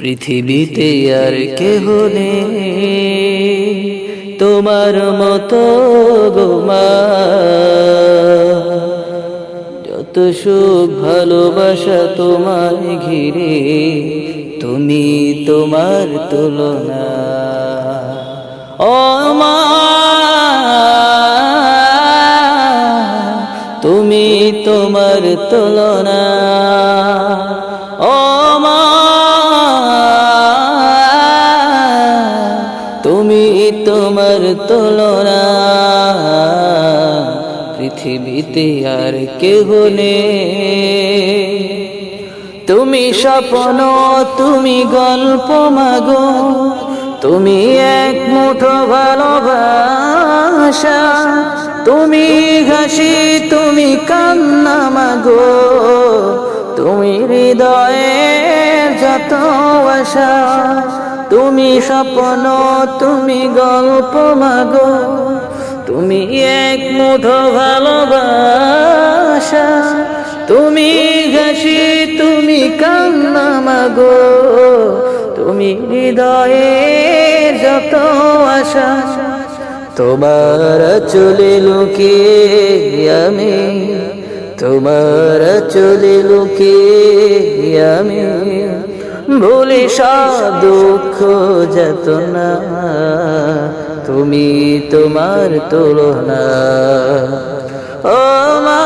পৃথিবীতে আর কেহ নেই তোমার মতো গো মা। যত সুখ ভালোবাসা তোমার ঘিরে, তুমি তোমার তুলনা। ও মা, তুমি তোমার তুলনা। ও মা, তুমি তোমার তুলনা। পৃথিবীতে আর কেহ নেই। তুমি স্বপ্ন, তুমি গল্প মাগো, তুমি এক মুঠো ভালোবাসা। তুমি হাসি, তুমি কান্না মাগো, তুমি হৃদয়ের যত আশা। তুমি স্বপ্ন, তুমি গল্প মাগো, তুমি এক মুঠো ভালোবাসা। তুমি হাসি, তুমি কান্না মাগো, তুমি হৃদয়ের যত আশা। তোমার চলে লুকিয়ে আমি, তোমার চলে লুকিয়ে আমি ভুলি সব দুঃখ যাতনা। তুমি তোমার তুলনা। ও মা,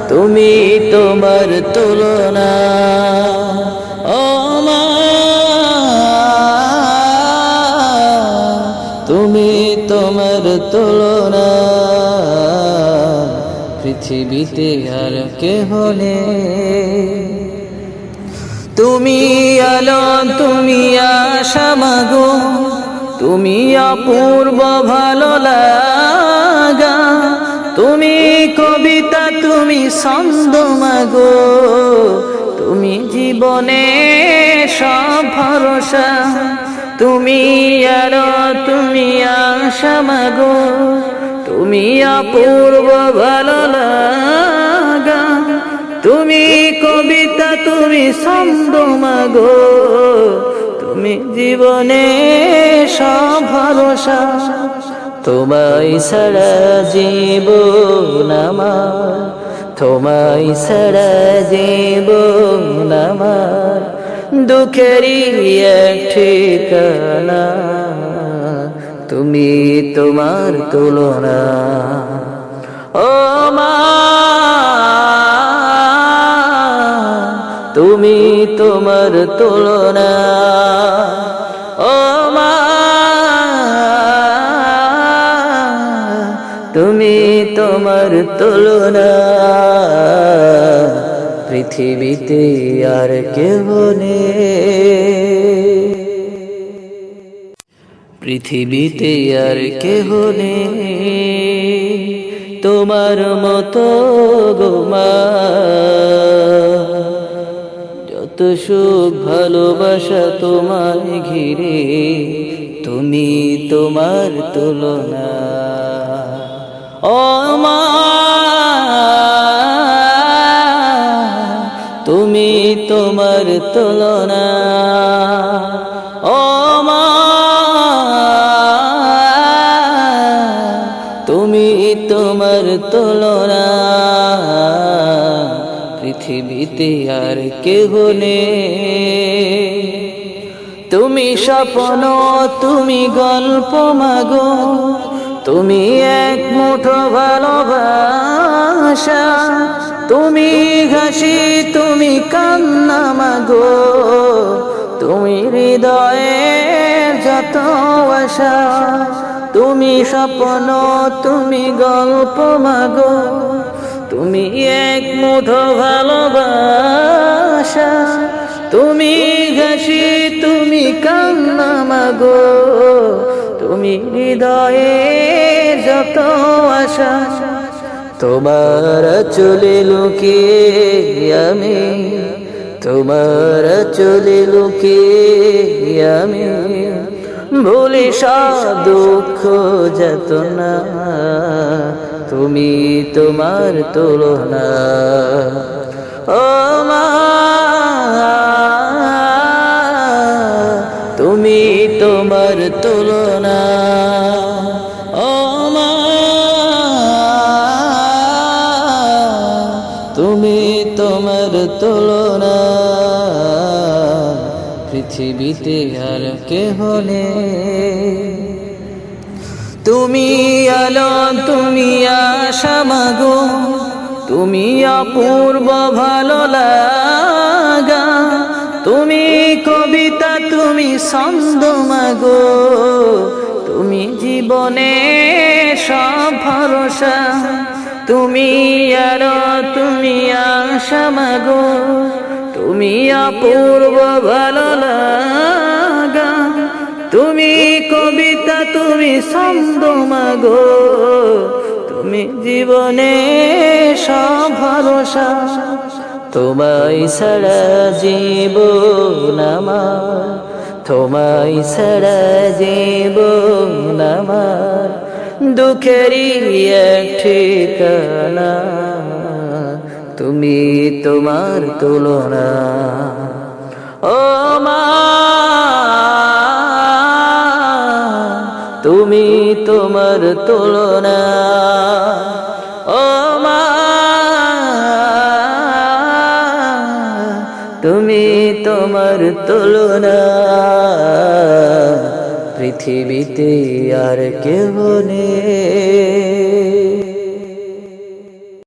তুমি তোমার তুলনা। ও মা, তুমি তোমার তুলনা। পৃথিবীতে আর কেহ নেই। তুমি আলো, তুমি আশা মাগো, তুমি অপূর্ব ভালো লাগা। তুমি কবিতা, তুমি ছন্দ মাগো, তুমি জীবনে সব ভরসা। তুমি আলো, তুমি আশা মাগো, তুমি অপূর্ব ভালো লাগা। তুমি কবিতা, তুমি ছন্দ মাগো, তুমি জীবনে সব ভরসা। তোমায় ছাড়া জীবন আমার, তোমায় ছাড়া জীবন আমার দুঃখেরই এক ঠিকানা। তুমি তোমার তুলনা। ও মা, তুমি তোমার তুলনা। ও মা, তুমি তোমার তুলনা। পৃথিবীতে আর কেহ নেই। পৃথিবীতে আর কেহ নেই তোমার মতো গো মা। যত সুখ ভালোবাসা তোমার ঘিরে, তুমি তোমার তুলনা। ও মা, তুমি তোমার তুলনা। ও মা, তুমি তোমার তুলনা। পৃথিবীতে আর কেহ নেই। তুমি স্বপ্ন, তুমি গল্প মাগো, তুমি এক মুঠো ভালোবাসা। তুমি হাসি, তুমি কান্না মাগো, তুমি হৃদয়ের যত আশা। তুমি স্বপ্ন, তুমি গল্প মাগো, তুমি এক মুঠো ভালোবাসা। তুমি হাসি, তুমি কান্না মাগো, তুমি হৃদয়ের যত আশা। তোমার চলে লুকিয়ে আমি, তোমার চলে লুকিয়ে আমি ভুলি সব দুঃখ যাতনা। তুমি তোমার তুলনা। ও মা, তুলনা। ও মা, তুমি তোমার তুলনা পৃথিবীতে আর কেহ নেই। তুমি আলো, তুমি আশা মাগো, তুমি অপূর্ব ভালো লাগা, তুমি কবিতা, তুমি ছন্দ মাগো, তুমি জীবনে সব ভরসা। তুমি আলো, তুমি আশা মাগো, তুমি অপূর্ব ভালো লাগা, তুমি কবিতা, তুমি ছন্দ মাগো, তুমি জীবনে সব ভরসা। তোমায় ছাড়া জীবন আমার, তোমায় ছাড়া জীবন আমার দুঃখেরই এক ঠিকানা। তুমি তোমার তুলনা। ও মা, তুমি তোমার তুলনা। ও মা, তুমি তোমার তুলনা পৃথিবীতে আর কেউ নেই।